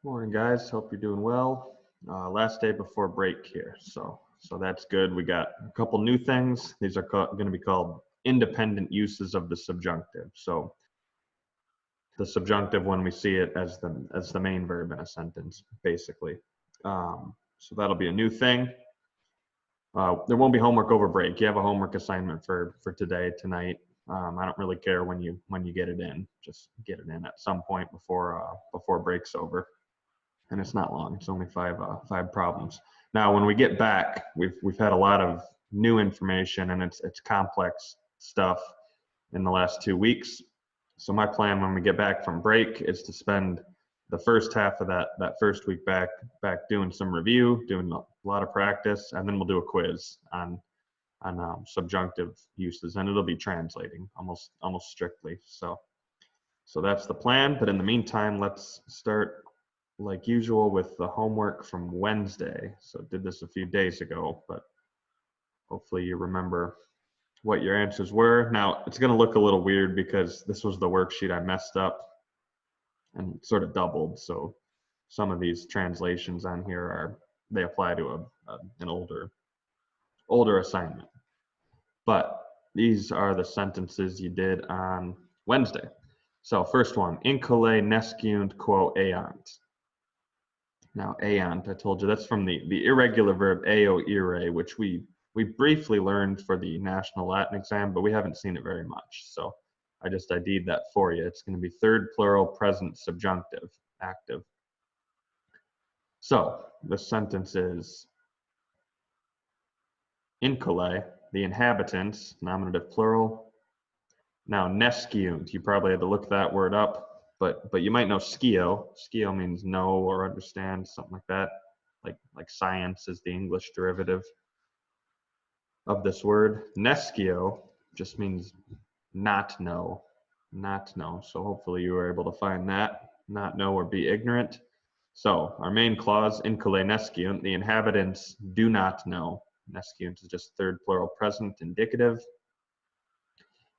Morning, guys. Hope you're doing well. Last day before break here, so that's good. We got a couple new things. These are going to be called independent uses of the subjunctive. So the subjunctive when we see it as the main verb in a sentence, basically. So that'll be a new thing. There won't be homework over break. You have a homework assignment for today, tonight. I don't really care when you get it in. Just get it in at some point before break's over. And it's not long. It's only five problems. Now, when we get back, we've had a lot of new information, and it's complex stuff in the last 2 weeks. So my plan when we get back from break is to spend the first half of that first week back doing some review, doing a lot of practice, and then we'll do a quiz on subjunctive uses, and it'll be translating almost strictly. So that's the plan. But in the meantime, let's start like usual with the homework from Wednesday. So did this a few days ago, but hopefully you remember what your answers were. Now it's going to look a little weird because this was the worksheet I messed up and sort of doubled. So some of these translations on here they apply to an older assignment. But these are the sentences you did on Wednesday. So first one, incole nesciunt quo aiant. Now, aiant, I told you, that's from the irregular verb eo ire, which we briefly learned for the National Latin exam, but we haven't seen it very much. So I ID'd that for you. It's going to be third plural present subjunctive, active. So the sentence is, incole, the inhabitants, nominative plural. Now, nesciunt, you probably had to look that word up. But you might know scio. Scio means know or understand, something like that. Like science is the English derivative of this word. Nescio just means not know, not know. So hopefully you were able to find that, not know or be ignorant. So our main clause, incole nesciunt, the inhabitants do not know. Nesciunt is just third plural present indicative.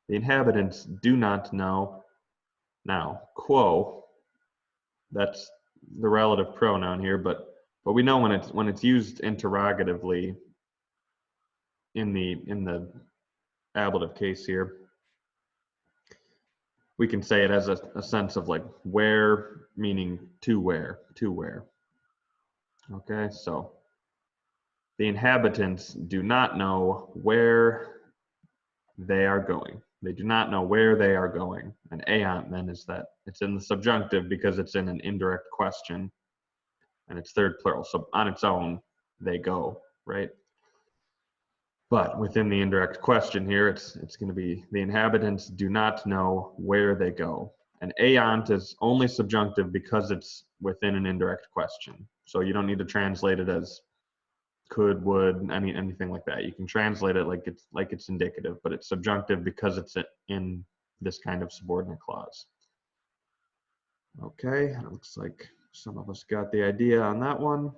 The inhabitants do not know. Now, quo, that's the relative pronoun here, but we know when it's used interrogatively in the ablative case here, we can say it has a sense of like where, meaning to where. Okay, so the inhabitants do not know where they are going. They do not know where they are going. And aiant then is that it's in the subjunctive because it's in an indirect question, and it's third plural. So on its own, they go, right? But within the indirect question here, it's going to be the inhabitants do not know where they go. And aiant is only subjunctive because it's within an indirect question. So you don't need to translate it as could, would, anything like that. You can translate it like it's indicative, but it's subjunctive because it's in this kind of subordinate clause. Okay, it looks like some of us got the idea on that one.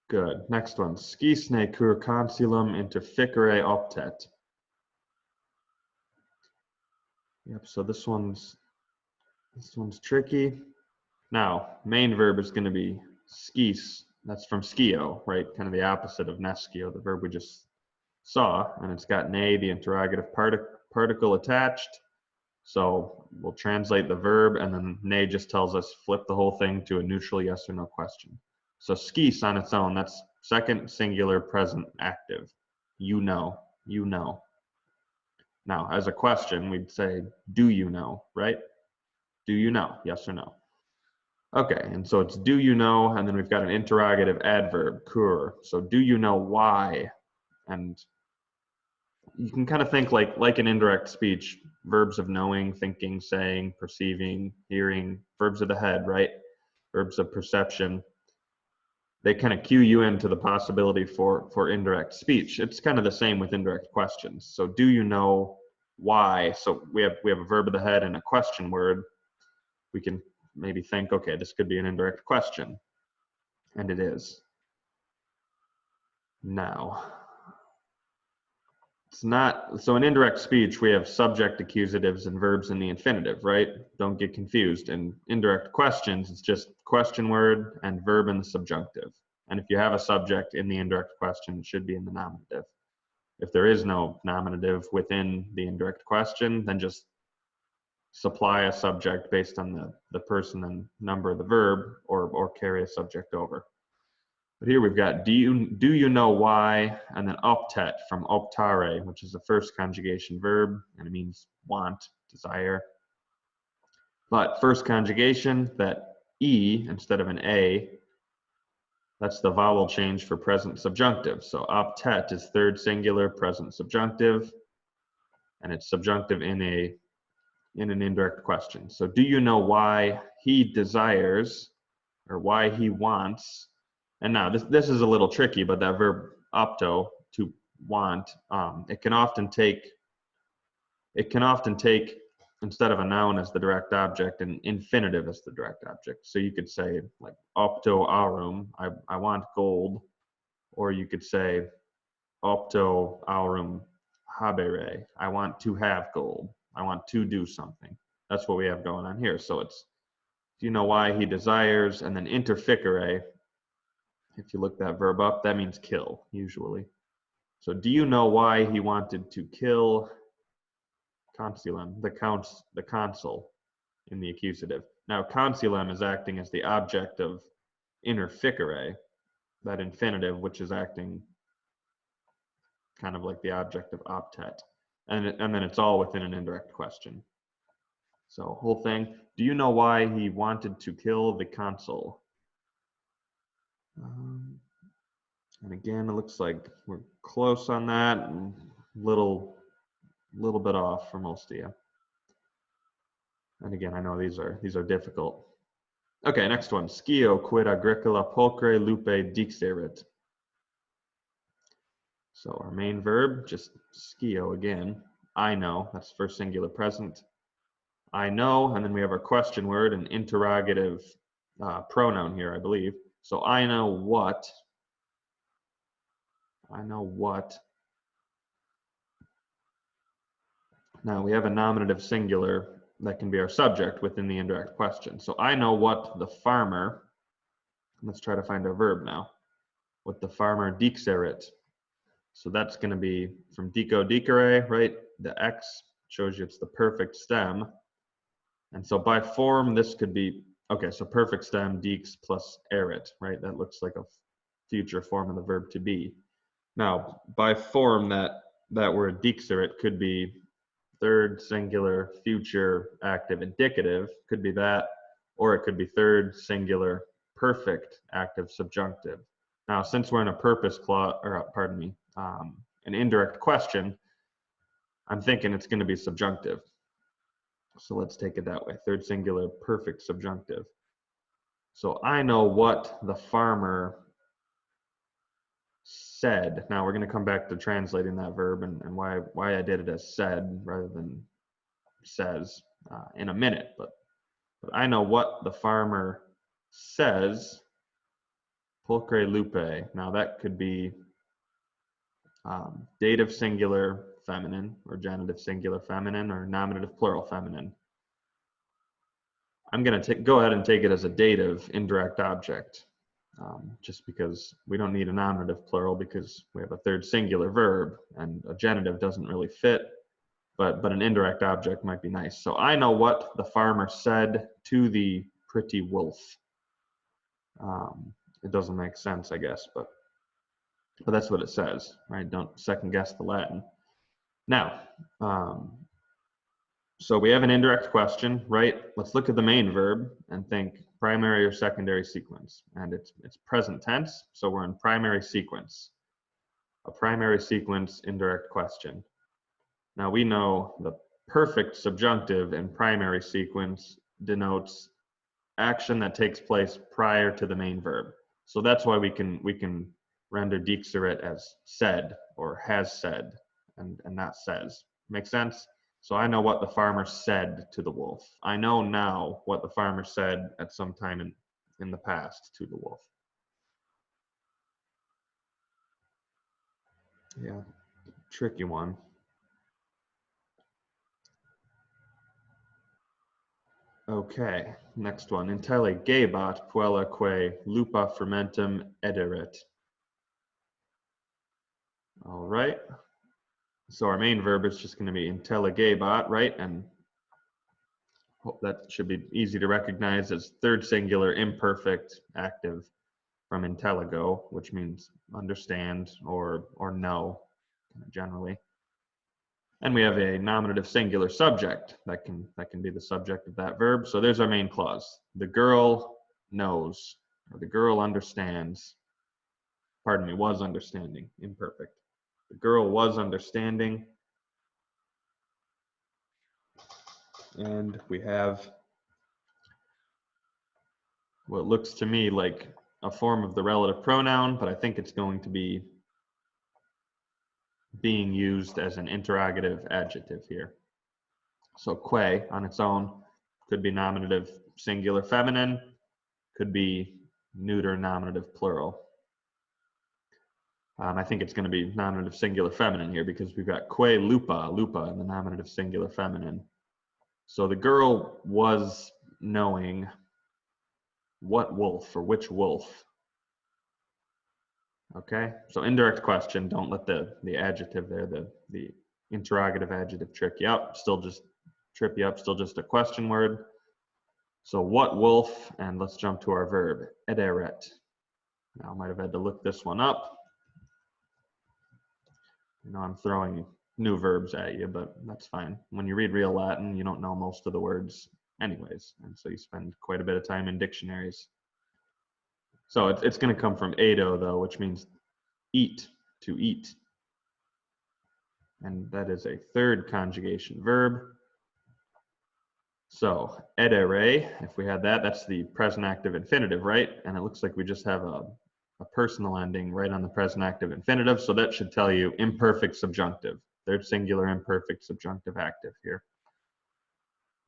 Good. Next one. Scisne cur consulum interficere optet. Yep, so this one's tricky. Now, main verb is going to be scis. That's from scio, right? Kind of the opposite of nescio, the verb we just saw. And it's got ne, the interrogative particle attached. So we'll translate the verb, and then ne just tells us flip the whole thing to a neutral yes or no question. So scis on its own, that's second singular present active. You know. Now, as a question, we'd say, do you know, right? Do you know? Yes or no? Okay, and so it's do you know, and then we've got an interrogative adverb, cur. So do you know why? And you can kind of think like an indirect speech, verbs of knowing, thinking, saying, perceiving, hearing, verbs of the head, right? Verbs of perception. They kind of cue you into the possibility for indirect speech. It's kind of the same with indirect questions. So do you know why? So we have a verb of the head and a question word. We can maybe think, okay, this could be an indirect question. And it is. Now, It's not, so in indirect speech, we have subject, accusatives, and verbs in the infinitive, right? Don't get confused. In indirect questions, it's just question word and verb in the subjunctive. And if you have a subject in the indirect question, it should be in the nominative. If there is no nominative within the indirect question, then just supply a subject based on the person and number of the verb, or carry a subject over. But here we've got, do you know why, and then optet from optare, which is the first conjugation verb, and it means want, desire. But first conjugation, that E instead of an A, that's the vowel change for present subjunctive. So optet is third singular present subjunctive, and it's subjunctive in an indirect question. So do you know why he desires, or why he wants? And now this is a little tricky, but that verb opto, to want, it can often take instead of a noun as the direct object, an infinitive as the direct object. So you could say like opto aurum, I want gold, or you could say opto aurum habere, I want to have gold, I want to do something. That's what we have going on here. So it's, do you know why he desires, and then interficere. If you look that verb up, that means kill, usually. So do you know why he wanted to kill consulem, the consul in the accusative? Now, consulem is acting as the object of interficere, that infinitive, which is acting kind of like the object of optet. And then it's all within an indirect question. So whole thing, do you know why he wanted to kill the consul? And again, it looks like we're close on that, and little bit off for most of you. And again, I know these are difficult. Okay, next one. Scio quid agricola pulchre lupe dixerit. So our main verb, just scio again. I know, that's first singular present. I know, and then we have our question word, an interrogative pronoun here, I believe. So I know what. I know what. Now we have a nominative singular that can be our subject within the indirect question. So I know what the farmer, let's try to find our verb now, what the farmer dixerit. So that's going to be from dico dicere, right? The X shows you it's the perfect stem. And so by form, this could be, okay, so perfect stem, dix plus erit, right? That looks like a future form of the verb to be. Now, by form, that word dixerit could be third singular future active indicative, could be that, or it could be third singular perfect active subjunctive. Now, since we're in a purpose clause, or pardon me, an indirect question, I'm thinking it's going to be subjunctive. So let's take it that way, third singular perfect subjunctive. So I know what the farmer said. Now we're going to come back to translating that verb and why I did it as said rather than says in a minute. But I know what the farmer says. Pulchre lupe. Now that could be dative singular feminine, or genitive singular feminine, or nominative plural feminine. I'm going to go ahead and take it as a dative indirect object. Just because we don't need a nominative plural because we have a third singular verb, and a genitive doesn't really fit, but an indirect object might be nice. So I know what the farmer said to the pretty wolf. It doesn't make sense, I guess, but that's what it says, right? Don't second guess the Latin. Now, so we have an indirect question, right? Let's look at the main verb and think primary or secondary sequence. And it's present tense, so we're in primary sequence. A primary sequence indirect question. Now we know the perfect subjunctive in primary sequence denotes action that takes place prior to the main verb. So that's why we can render dixerit as said or has said and not says. Make sense? So I know what the farmer said to the wolf. I know now what the farmer said at some time in the past to the wolf. Yeah, tricky one. Okay, next one. Intelligebat puellaque lupa fermentum ederet. All right. So our main verb is just going to be intelligebat, right? And that should be easy to recognize as third singular imperfect active from intelligo, which means understand or know generally. And we have a nominative singular subject that can be the subject of that verb. So there's our main clause. The girl knows, or the girl understands. Pardon me, was understanding, imperfect. The girl was understanding. And we have what looks to me like a form of the relative pronoun, but I think it's going to be being used as an interrogative adjective here. So que on its own could be nominative singular feminine, could be neuter nominative plural. I think it's going to be nominative singular feminine here because we've got que lupa in the nominative singular feminine. So the girl was knowing what wolf or which wolf. Okay, so indirect question, don't let the adjective there, the interrogative adjective trick you up, still just trip you up, still just a question word. So what wolf, and let's jump to our verb, ederet. Now I might have had to look this one up. You know, I'm throwing new verbs at you, but that's fine. When you read real Latin, you don't know most of the words anyways, and so you spend quite a bit of time in dictionaries. So it's going to come from edo, though, which means eat, to eat. And that is a third conjugation verb. So edere, if we had that, that's the present active infinitive, right? And it looks like we just have a personal ending right on the present active infinitive. So that should tell you imperfect subjunctive, third singular imperfect subjunctive active here.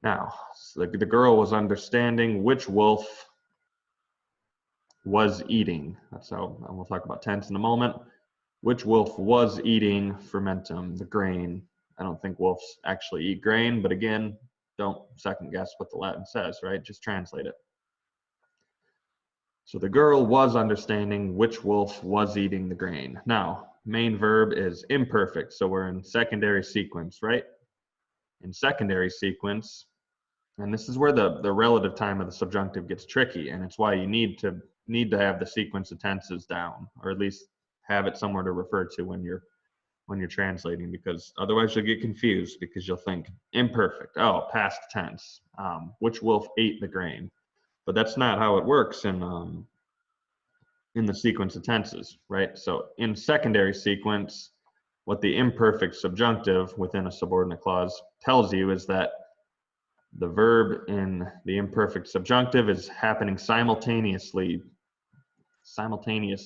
Now, so the girl was understanding which wolf was eating. That's how, and we'll talk about tense in a moment. Which wolf was eating fermentum, the grain. I don't think wolves actually eat grain, but again, don't second guess what the Latin says, right? Just translate it. So the girl was understanding which wolf was eating the grain. Now, main verb is imperfect, so we're in secondary sequence, right? In secondary sequence, and this is where the relative time of the subjunctive gets tricky, and it's why you need to have the sequence of tenses down, or at least have it somewhere to refer to when you're translating, because otherwise you'll get confused because you'll think imperfect, oh, past tense, which wolf ate the grain. But that's not how it works in the sequence of tenses, right? So in secondary sequence, what the imperfect subjunctive within a subordinate clause tells you is that the verb in the imperfect subjunctive is happening simultaneously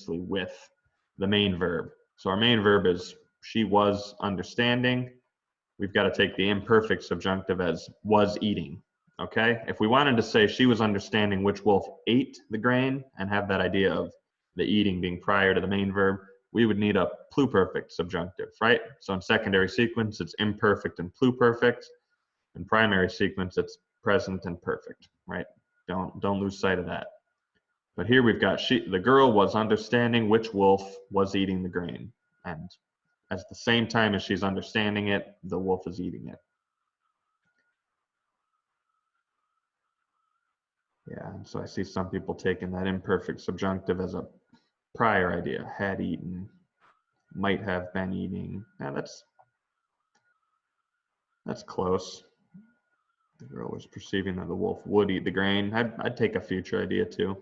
with the main verb. So our main verb is she was understanding. We've got to take the imperfect subjunctive as was eating. Okay? If we wanted to say she was understanding which wolf ate the grain and have that idea of the eating being prior to the main verb, we would need a pluperfect subjunctive, right? So in secondary sequence, it's imperfect and pluperfect. In primary sequence, it's present and perfect, right? Don't lose sight of that. But here we've got the girl was understanding which wolf was eating the grain. And at the same time as she's understanding it, the wolf is eating it. Yeah, and so I see some people taking that imperfect subjunctive as a prior idea. Had eaten, might have been eating. Yeah, that's close. The girl was perceiving that the wolf would eat the grain. I'd take a future idea too.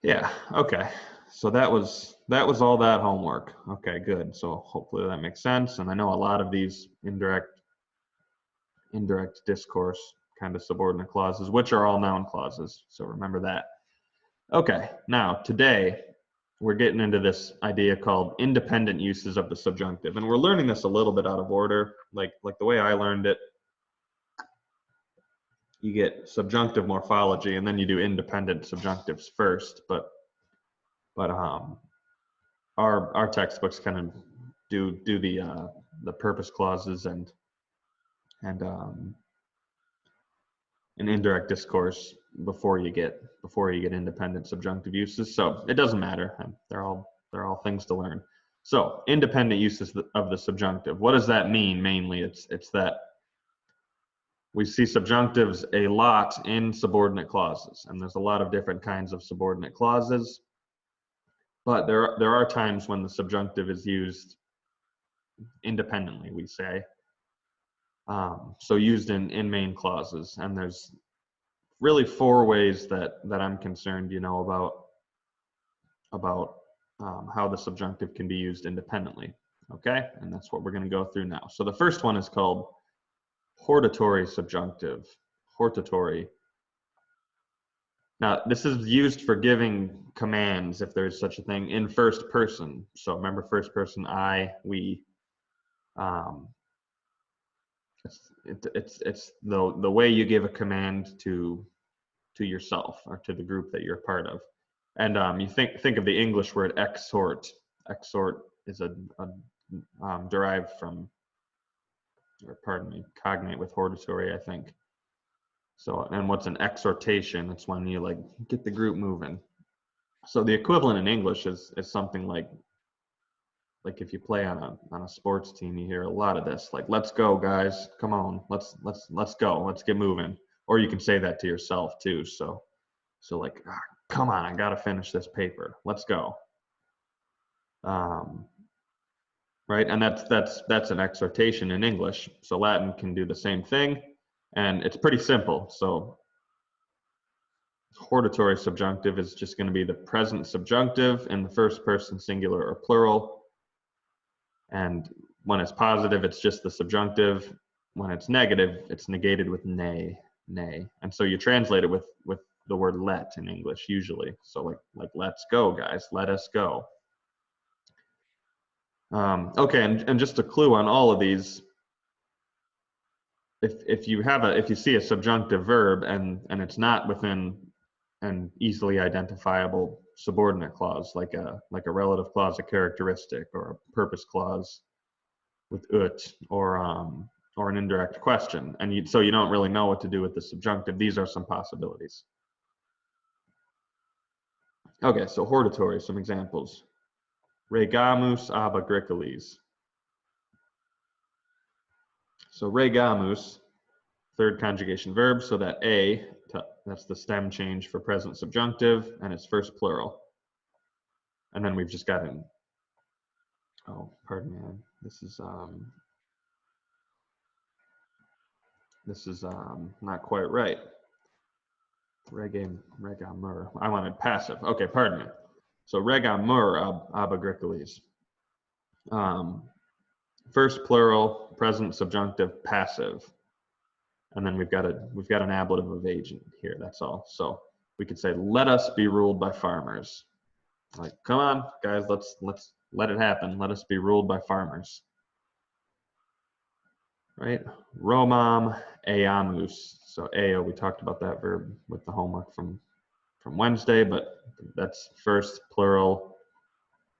Yeah, okay. So that was all that homework. Okay, good. So hopefully that makes sense. And I know a lot of these indirect discourse kind of subordinate clauses, which are all noun clauses. So remember that. Okay, now today we're getting into this idea called independent uses of the subjunctive. And we're learning this a little bit out of order, like the way I learned it. You get subjunctive morphology and then you do independent subjunctives first, but our textbooks kind of do the purpose clauses and an indirect discourse before you get independent subjunctive uses. So it doesn't matter. They're all things to learn. So independent uses of the subjunctive. What does that mean? Mainly, it's that we see subjunctives a lot in subordinate clauses, and there's a lot of different kinds of subordinate clauses. But there are times when the subjunctive is used independently, we say. So used in main clauses, and there's really 4 ways that I'm concerned, about how the subjunctive can be used independently. Okay, and that's what we're going to go through now. So the first one is called hortatory subjunctive. Hortatory. Now, this is used for giving commands, if there is such a thing, in first person. So remember, first person, I, we. It's the way you give a command to yourself or to the group that you're a part of. And you think of the English word exhort. Exhort is derived from, or pardon me, cognate with hortatory, I think. So, and what's an exhortation? It's when you like get the group moving. So the equivalent in English is something like if you play on a sports team, you hear a lot of this, like, let's go guys, come on, let's go, let's get moving. Or you can say that to yourself too. So like, come on, I gotta finish this paper, let's go. Right, and that's an exhortation in English. So Latin can do the same thing, and it's pretty simple. So hortatory subjunctive is just going to be the present subjunctive in the first person singular or plural. And when it's positive, it's just the subjunctive. When it's negative, it's negated with nay, nay. And so you translate it with the word let in English usually. So like let's go, guys, let us go. Okay, and just a clue on all of these. If you see a subjunctive verb and it's not within an easily identifiable subordinate clause, like a relative clause, a characteristic, or a purpose clause with ut, or an indirect question, and so you don't really know what to do with the subjunctive, these are some possibilities. Okay, so hortatory, some examples. Regamus ab agricoles. So regamus, third conjugation verb, so that a, that's the stem change for present subjunctive, and it's first plural. And then we've just got an, oh, pardon me, this is not quite right. Regamur, I wanted passive. Okay, pardon me. So regamur ab agricoles. First plural, present subjunctive, passive. And then we've got an ablative of agent here, that's all. So we could say, let us be ruled by farmers. Like, come on, guys, let's let it happen. Let us be ruled by farmers. Right? Romam eamus. So eo, we talked about that verb with the homework from Wednesday, but that's first plural,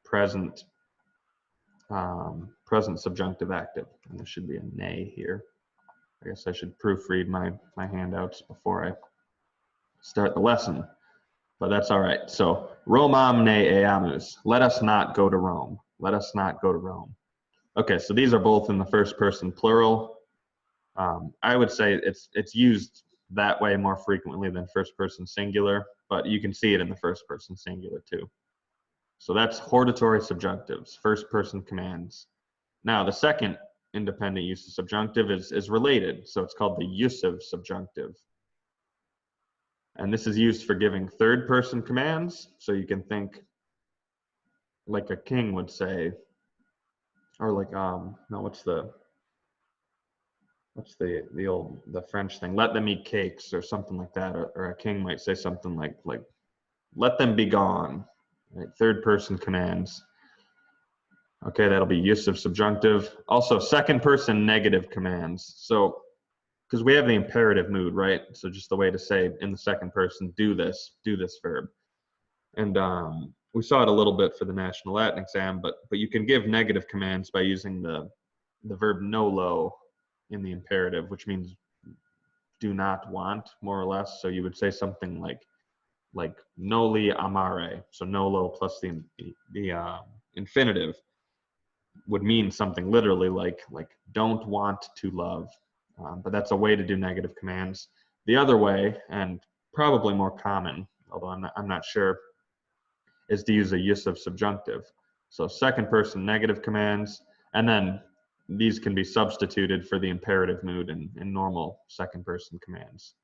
present subjunctive active. And there should be a nay here. I guess I should proofread my handouts before I start the lesson, but that's all right. So Romam ne eamus. Let us not go to Rome. Let us not go to Rome. Okay, so these are both in the first person plural. I would say it's used that way more frequently than first person singular, but you can see it in the first person singular too. So that's hortatory subjunctives, first person commands. Now the second independent use of subjunctive is related, so it's called the jussive subjunctive. And this is used for giving third person commands, so you can think like a king would say, or like no, what's the French thing, let them eat cakes or something like that, or a king might say something like let them be gone, right? Third person commands. Okay, that'll be jussive subjunctive. Also second person negative commands. So because we have the imperative mood, right? So just the way to say in the second person, do this verb. And we saw it a little bit for the National Latin exam, but you can give negative commands by using the verb nolo in the imperative, which means do not want, more or less. So you would say something like noli amare. So nolo plus the infinitive would mean something literally like don't want to love. But that's a way to do negative commands. The other way, and probably more common, although I'm not sure, is to use a jussive subjunctive. So second person negative commands, and then these can be substituted for the imperative mood in normal second person commands.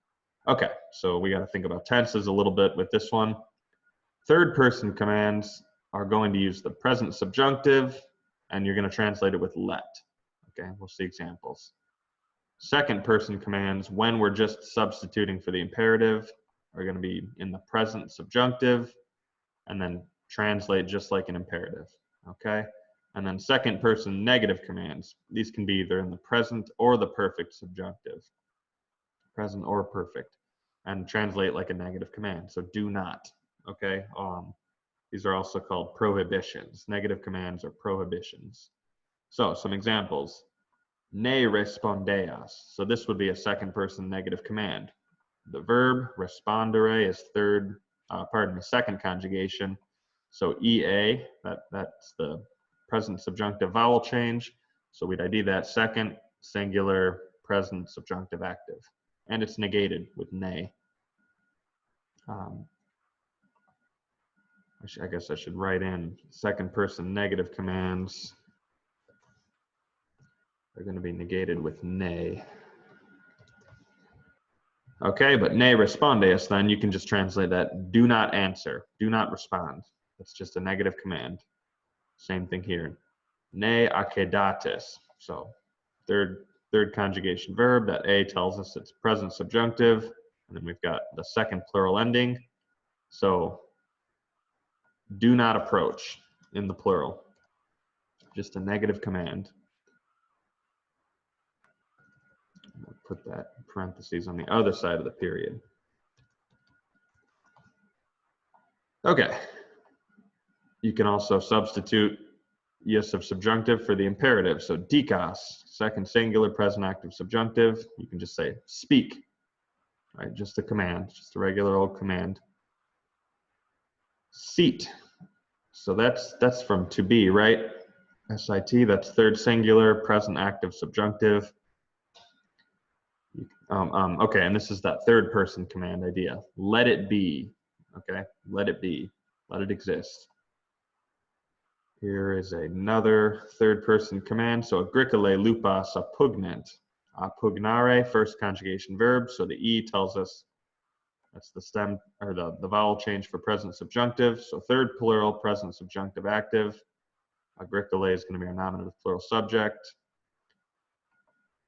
Okay, so we got to think about tenses a little bit with this one. Third person commands are going to use the present subjunctive, and you're going to translate it with let. Okay, we'll see examples. Second person commands, when we're just substituting for the imperative, are going to be in the present subjunctive, and then translate just like an imperative. Okay, and then second person negative commands, these can be either in the present or the perfect subjunctive, present or perfect, and translate like a negative command. So do not. Okay, these are also called prohibitions. Negative commands are prohibitions. So some examples. Ne respondeas. So this would be a second person negative command. The verb respondere is second conjugation. So ea, that's the present subjunctive vowel change. So we'd ID that second singular present subjunctive active. And it's negated with ne. I guess I should write in second person negative commands are going to be negated with ne. Okay, but ne respondeas, then you can just translate that do not answer, do not respond. That's just a negative command. Same thing here. Ne accedatis. So third conjugation verb, that a tells us it's present subjunctive, and then we've got the second plural ending. So do not approach in the plural. Just a negative command. I'll put that in parentheses on the other side of the period. Okay. You can also substitute jussive subjunctive for the imperative. So dikos, second singular present active subjunctive. You can just say speak, right? Just a command, just a regular old command. Seat. So that's from to be, right? SIT, that's third singular present active subjunctive. Okay, and this is that third person command idea. Let it be, okay? Let it be, let it exist. Here is another third person command. So agricole lupas appugnant. Appugnare, first conjugation verb. So the E tells us that's the stem or the vowel change for present subjunctive. So third plural present subjunctive active. Agricole is going to be our nominative plural subject.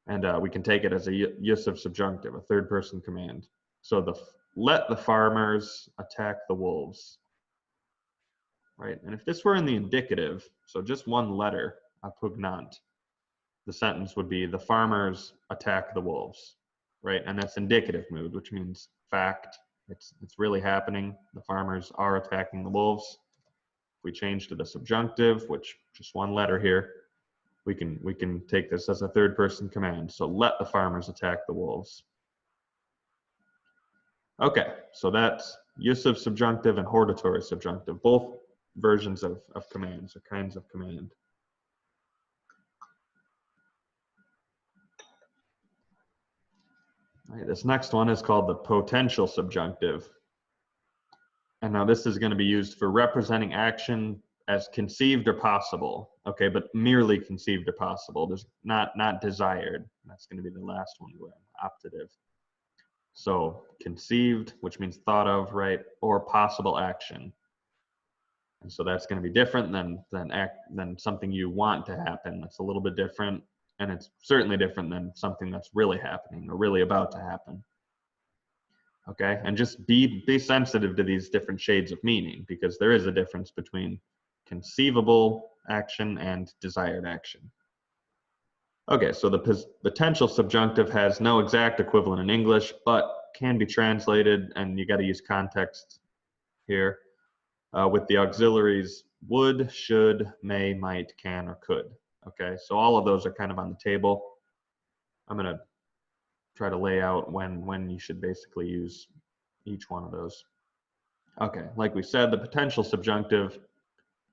And we can take it as a jussive subjunctive, a third person command. So let the farmers attack the wolves. Right, and if this were in the indicative, so just one letter, appugnant, the sentence would be the farmers attack the wolves, right? And that's indicative mood, which means fact, it's really happening. The farmers are attacking the wolves. If we change to the subjunctive, which just one letter here, we can take this as a third person command. So let the farmers attack the wolves. Okay, so that's jussive subjunctive and hortatory subjunctive, both versions of commands or kinds of command. All right, this next one is called the potential subjunctive. And now this is going to be used for representing action as conceived or possible. Okay, but merely conceived or possible. There's not desired. That's going to be the last one, optative. So conceived, which means thought of, right, or possible action. And so that's going to be different than something you want to happen. That's a little bit different, and it's certainly different than something that's really happening or really about to happen. Okay, and just be sensitive to these different shades of meaning, because there is a difference between conceivable action and desired action. Okay, so the potential subjunctive has no exact equivalent in English, but can be translated, and you got to use context here. with the auxiliaries would, should, may, might, can, or could. Okay, so all of those are kind of on the table. I'm going to try to lay out when you should basically use each one of those. Okay, like we said, the potential subjunctive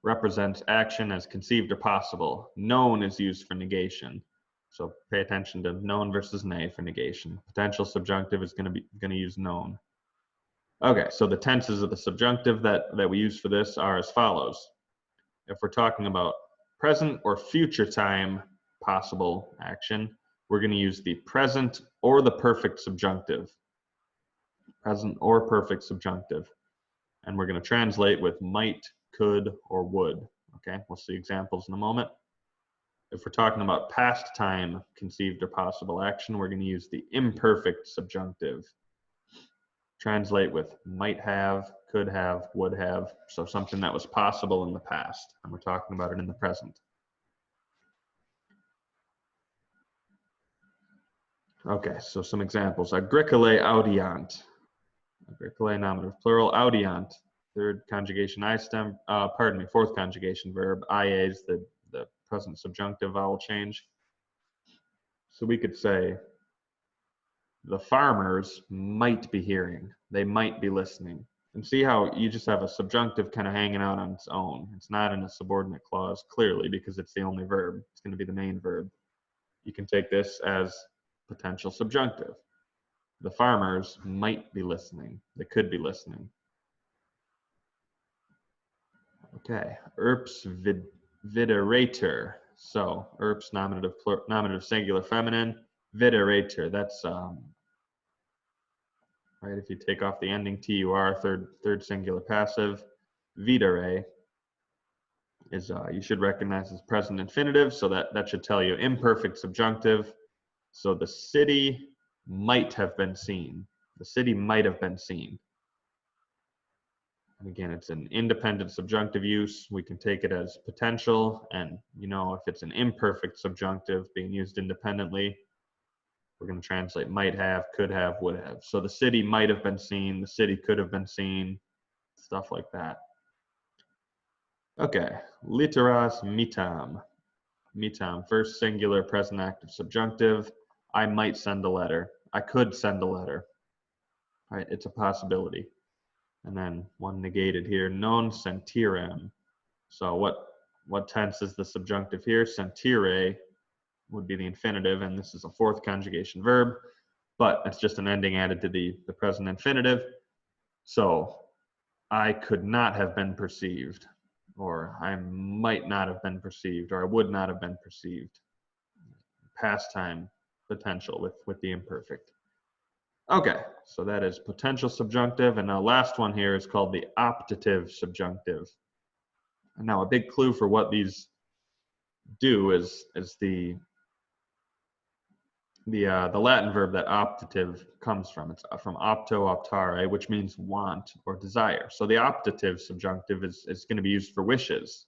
represents action as conceived or possible. Known is used for negation. So pay attention to known versus nay for negation. Potential subjunctive is going to use known. Okay, so the tenses of the subjunctive that we use for this are as follows. If we're talking about present or future time possible action, we're going to use the present or the perfect subjunctive. Present or perfect subjunctive. And we're going to translate with might, could, or would. Okay, we'll see examples in a moment. If we're talking about past time conceived or possible action, we're going to use the imperfect subjunctive. Translate with might have, could have, would have. So something that was possible in the past, and we're talking about it in the present. Okay, so some examples. Agricolae audiant. Agricolae nominative plural, audiant. Third conjugation I stem, fourth conjugation verb. IA is the present subjunctive vowel change. So we could say, the farmers might be hearing. They might be listening. And see how you just have a subjunctive kind of hanging out on its own. It's not in a subordinate clause, clearly, because it's the only verb. It's going to be the main verb. You can take this as potential subjunctive. The farmers might be listening. They could be listening. Okay, erps viderator. So erps nominative singular feminine, viderator. That's right. If you take off the ending tur, third singular passive, videre is you should recognize as present infinitive. So that should tell you imperfect subjunctive. So the city might have been seen. The city might have been seen. And again, it's an independent subjunctive use. We can take it as potential, and if it's an imperfect subjunctive being used independently, we're going to translate might have, could have, would have. So the city might have been seen, the city could have been seen, stuff like that. Okay, literas mitam. Mitam, first singular present active subjunctive. I might send a letter. I could send a letter. All right, it's a possibility. And then one negated here, non sentirem. So what tense is the subjunctive here? Sentire would be the infinitive, and this is a fourth conjugation verb, but it's just an ending added to the present infinitive. So I could not have been perceived, or I might not have been perceived, or I would not have been perceived. Past time potential with the imperfect. Okay, so that is potential subjunctive, and now last one here is called the optative subjunctive. And now a big clue for what these do is the Latin verb that optative comes from. It's from opto, optare, which means want or desire. So the optative subjunctive is going to be used for wishes.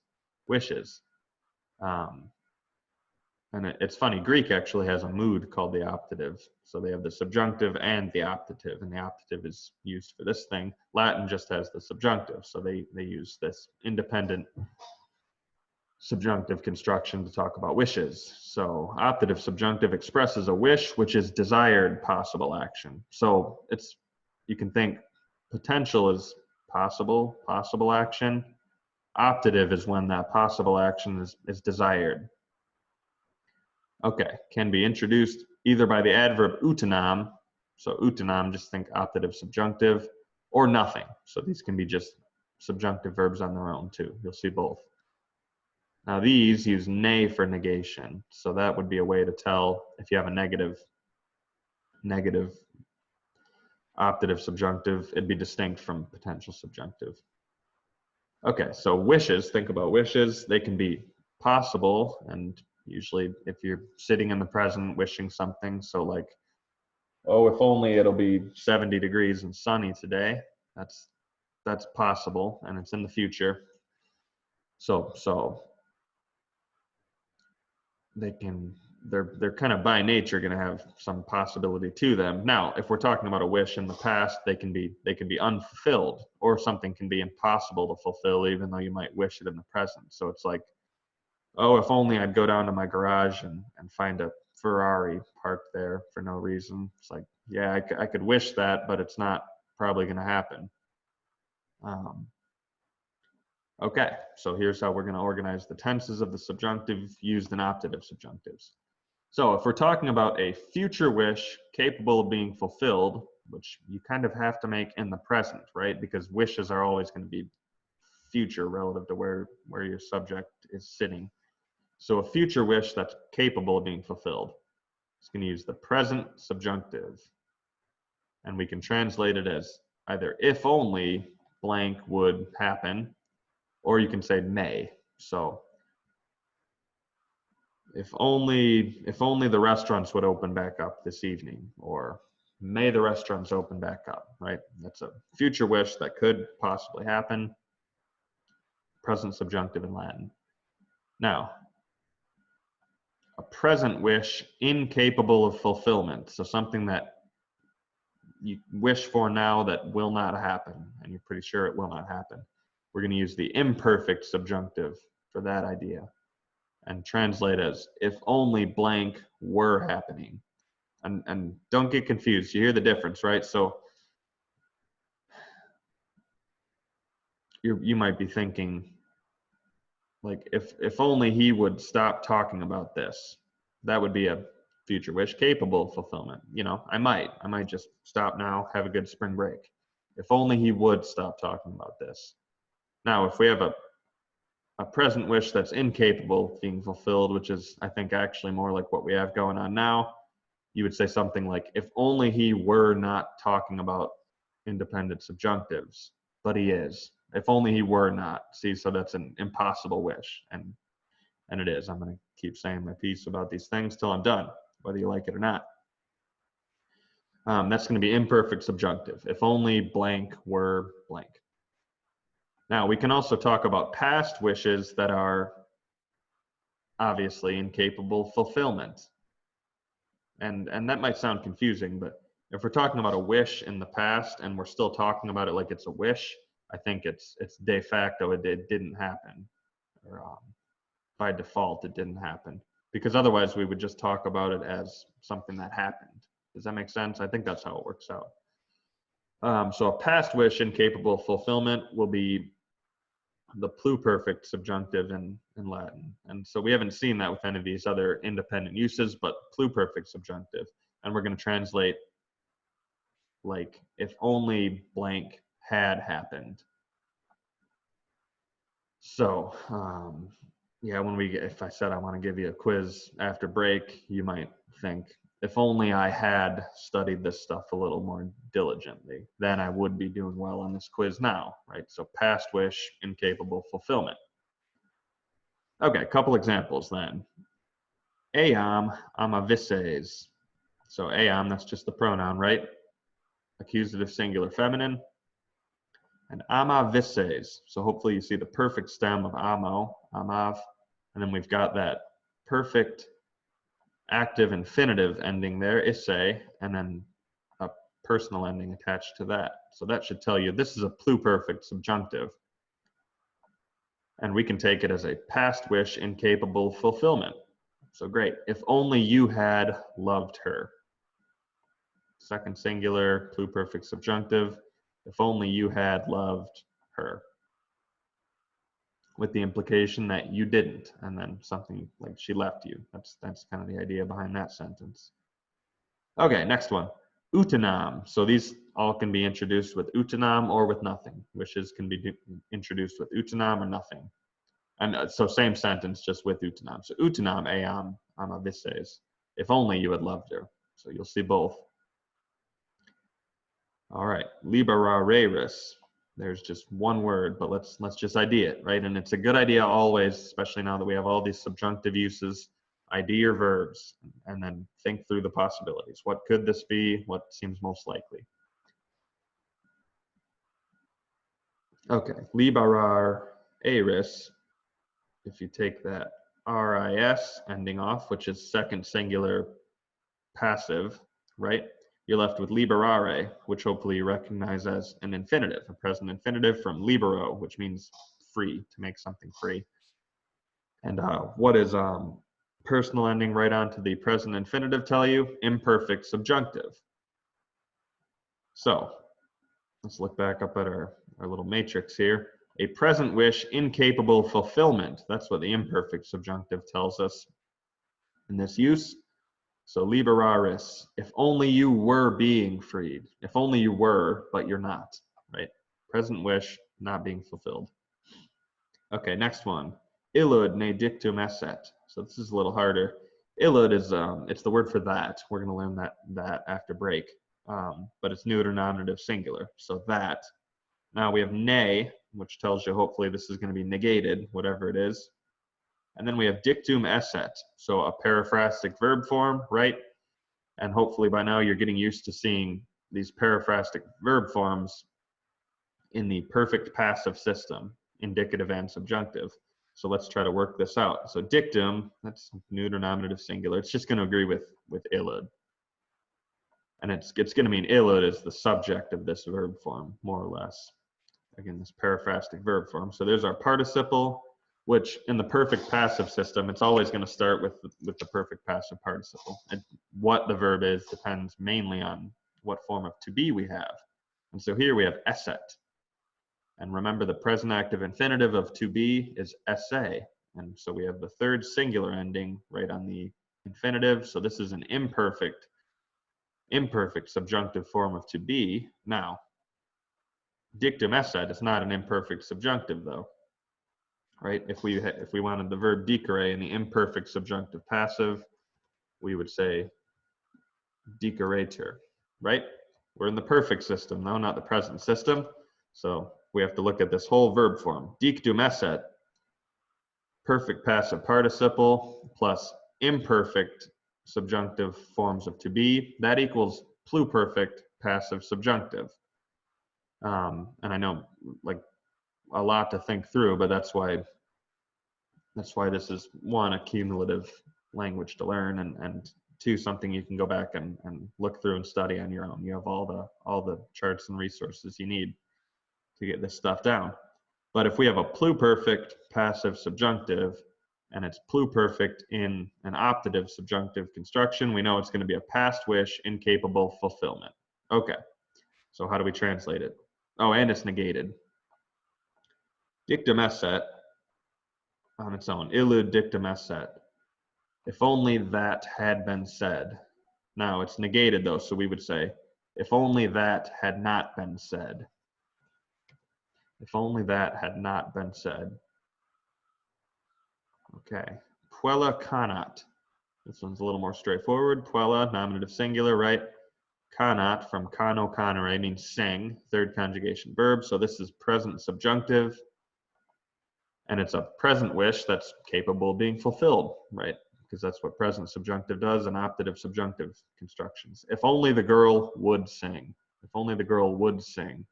And it's funny, Greek actually has a mood called the optative. So they have the subjunctive and the optative, and the optative is used for this thing. Latin just has the subjunctive, so they use this independent subjunctive construction to talk about wishes. So optative subjunctive expresses a wish, which is desired possible action. So you can think potential is possible action. Optative is when that possible action is desired. Okay, can be introduced either by the adverb utinam, so utinam, just think optative subjunctive, or nothing. So these can be just subjunctive verbs on their own too. You'll see both. Now these use nay for negation, so that would be a way to tell if you have a negative optative subjunctive. It'd be distinct from potential subjunctive. Okay, so wishes, think about wishes. They can be possible, and usually if you're sitting in the present wishing something, so like, oh, if only it'll be 70 degrees and sunny today, that's possible, and it's in the future. So they can they're kind of by nature going to have some possibility to them. Now, if we're talking about a wish in the past, they can be unfulfilled, or something can be impossible to fulfill even though you might wish it in the present. So it's like, oh, if only I'd go down to my garage and find a Ferrari parked there for no reason. It's like, yeah, I could wish that, but it's not probably going to happen. Okay, so here's how we're going to organize the tenses of the subjunctive used in optative subjunctives. So if we're talking about a future wish capable of being fulfilled, which you kind of have to make in the present, right? Because wishes are always going to be future relative to where your subject is sitting. So a future wish that's capable of being fulfilled. It's going to use the present subjunctive. And we can translate it as either if only blank would happen, or you can say may. So if only the restaurants would open back up this evening, or may the restaurants open back up, right? That's a future wish that could possibly happen. Present subjunctive in Latin. Now, a present wish incapable of fulfillment. So something that you wish for now that will not happen, and you're pretty sure it will not happen. We're going to use the imperfect subjunctive for that idea and translate as if only blank were happening. And don't get confused. You hear the difference, right? So you might be thinking, like, if only he would stop talking about this, that would be a future wish capable of fulfillment. You know, I might just stop now, have a good spring break. If only he would stop talking about this. Now, if we have a present wish that's incapable of being fulfilled, which is, I think, actually more like what we have going on now, you would say something like, if only he were not talking about independent subjunctives, but he is. If only he were not. See, so that's an impossible wish, and it is. I'm going to keep saying my piece about these things till I'm done, whether you like it or not. That's going to be imperfect subjunctive. If only blank were blank. Now, we can also talk about past wishes that are obviously incapable of fulfillment. And that might sound confusing, but if we're talking about a wish in the past and we're still talking about it like it's a wish, I think it's de facto it didn't happen. Or by default, it didn't happen. Because otherwise, we would just talk about it as something that happened. Does that make sense? I think that's how it works out. So a past wish incapable of fulfillment will be the pluperfect subjunctive in Latin. And so we haven't seen that with any of these other independent uses, but pluperfect subjunctive. And we're going to translate like, if only blank had happened. So, yeah, if I said I want to give you a quiz after break, you might think, if only I had studied this stuff a little more diligently, then I would be doing well on this quiz now, right? So past wish, incapable of fulfillment. Okay, a couple examples then. Eam amavises. So eam, that's just the pronoun, right? Accusative singular feminine. And amavises. So hopefully you see the perfect stem of amo, amav, and then we've got that perfect active infinitive ending there, isse, and then a personal ending attached to that. So that should tell you this is a pluperfect subjunctive. And we can take it as a past wish incapable of fulfillment. So great. If only you had loved her. Second singular, pluperfect subjunctive. If only you had loved her. With the implication that you didn't, and then something like she left you. That's kind of the idea behind that sentence. Okay, next one. Utanam. So these all can be introduced with utanam or with nothing. Wishes can be introduced with utanam or nothing. And so same sentence, just with utanam. So utanam eam amavises. If only you had loved her. So you'll see both. All right, liberareris. There's just one word, but let's just ID it, right? And it's a good idea always, especially now that we have all these subjunctive uses, ID your verbs and then think through the possibilities. What could this be? What seems most likely? Okay, liberar eris, if you take that RIS ending off, which is second singular passive, right? You're left with liberare, which hopefully you recognize as an infinitive, a present infinitive from libero, which means free, to make something free. And what is personal ending right onto the present infinitive tell you? Imperfect subjunctive. So let's look back up at our little matrix here. A present wish incapable fulfillment. That's what the imperfect subjunctive tells us in this use. So liberaris, if only you were being freed. If only you were, but you're not, right? Present wish not being fulfilled. Okay, next one. Illud ne dictum esset. So this is a little harder. Illud is, it's the word for that. We're going to learn that after break. But it's neuter nominative singular. So that. Now we have ne, which tells you hopefully this is going to be negated, whatever it is. And then we have dictum esset, so a periphrastic verb form, right? And hopefully by now you're getting used to seeing these periphrastic verb forms in the perfect passive system, indicative and subjunctive. So let's try to work this out. So dictum, that's neuter nominative singular. It's just going to agree with illud. And it's going to mean illud is the subject of this verb form, more or less. Again, this periphrastic verb form. So there's our participle, which in the perfect passive system, it's always going to start with the perfect passive participle. And what the verb is depends mainly on what form of to be we have. And so here we have esset. And remember the present active infinitive of to be is esse. And so we have the third singular ending right on the infinitive. So this is an imperfect subjunctive form of to be. Now, dictum esset is not an imperfect subjunctive though. Right? If we wanted the verb dicere in the imperfect subjunctive passive, we would say diceretur, right? We're in the perfect system now, not the present system. So we have to look at this whole verb form. Dictum esset, perfect passive participle plus imperfect subjunctive forms of to be, that equals pluperfect passive subjunctive. And I know like a lot to think through, but that's why this is one, a cumulative language to learn, and two, something you can go back and look through and study on your own. You have all the charts and resources you need to get this stuff down. But if we have a pluperfect passive subjunctive and it's pluperfect in an optative subjunctive construction, we know it's going to be a past wish incapable fulfillment. Okay, so how do we translate it? Oh, and it's negated. Dictum esset on its own. Illud dictum esset. If only that had been said. Now it's negated though, so we would say, if only that had not been said. If only that had not been said. Okay. Puella canat. This one's a little more straightforward. Puella, nominative singular, right? Canat from cano canere means sang, third conjugation verb. So this is present subjunctive. And it's a present wish that's capable of being fulfilled, right? Because that's what present subjunctive does in optative subjunctive constructions. If only the girl would sing. If only the girl would sing,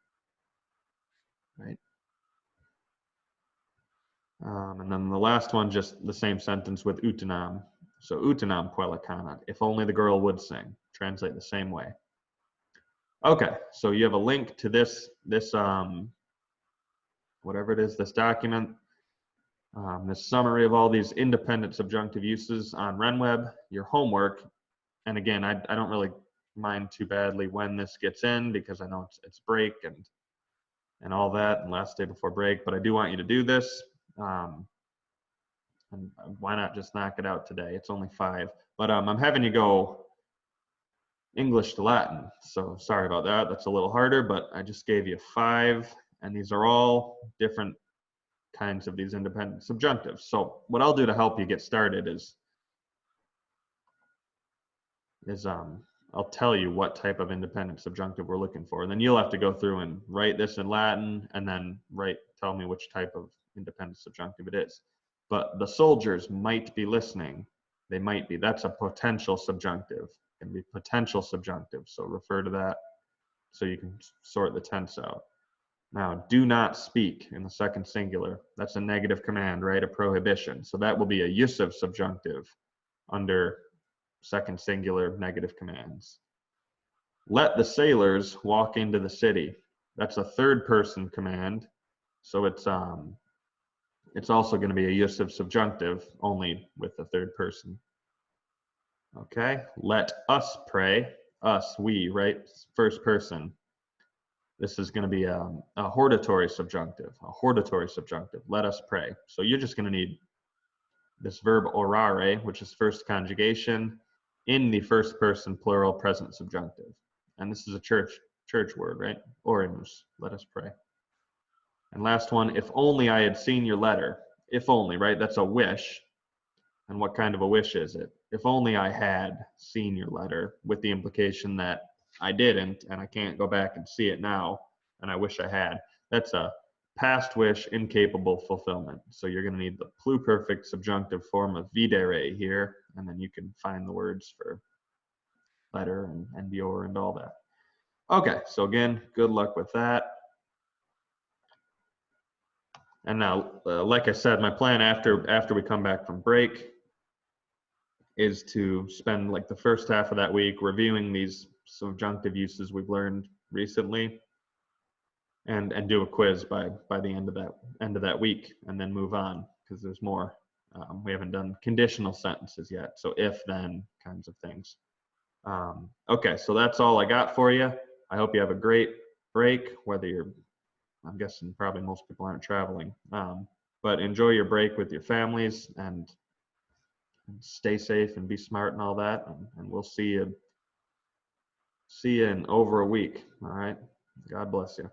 right? And then the last one, just the same sentence with utinam. So utinam puella canat. If only the girl would sing. Translate the same way. Okay, so you have a link to this whatever it is, this document. This summary of all these independent subjunctive uses on RenWeb, your homework, and again, I don't really mind too badly when this gets in because I know it's break and all that, and last day before break, but I do want you to do this, and why not just knock it out today? It's only 5, but I'm having you go English to Latin, so sorry about that. That's a little harder, but I just gave you 5, and these are all different kinds of these independent subjunctives. So what I'll do to help you get started is I'll tell you what type of independent subjunctive we're looking for, and then you'll have to go through and write this in Latin and then tell me which type of independent subjunctive it is. But the soldiers might be listening. They might be. That's a potential subjunctive. It can be potential subjunctive, so refer to that so you can sort the tense out. Now, do not speak in the second singular. That's a negative command, right? A prohibition. So that will be a jussive subjunctive under second singular negative commands. Let the sailors walk into the city. That's a third person command. So it's also going to be a jussive subjunctive, only with the third person. Okay, let us pray. Us, we, right? First person. This is going to be a hortatory subjunctive. A hortatory subjunctive. Let us pray. So you're just going to need this verb orare, which is first conjugation, in the first person plural present subjunctive. And this is a church word, right? Oremus. Let us pray. And last one, if only I had seen your letter. If only, right? That's a wish. And what kind of a wish is it? If only I had seen your letter, with the implication that I didn't, and I can't go back and see it now, and I wish I had. That's a past wish, incapable fulfillment. So you're going to need the pluperfect subjunctive form of videre here, and then you can find the words for letter and your and all that. Okay, so again, good luck with that. And now, like I said, my plan after we come back from break is to spend like the first half of that week reviewing these subjunctive uses we've learned recently, and do a quiz by the end of that week, and then move on because there's more. We haven't done conditional sentences yet, so if then kinds of things. Okay, so that's all I got for you. I hope you have a great break, whether you're, I'm guessing probably most people aren't traveling, but enjoy your break with your families, and stay safe and be smart and all that, and we'll see you in over a week. All right, God bless you.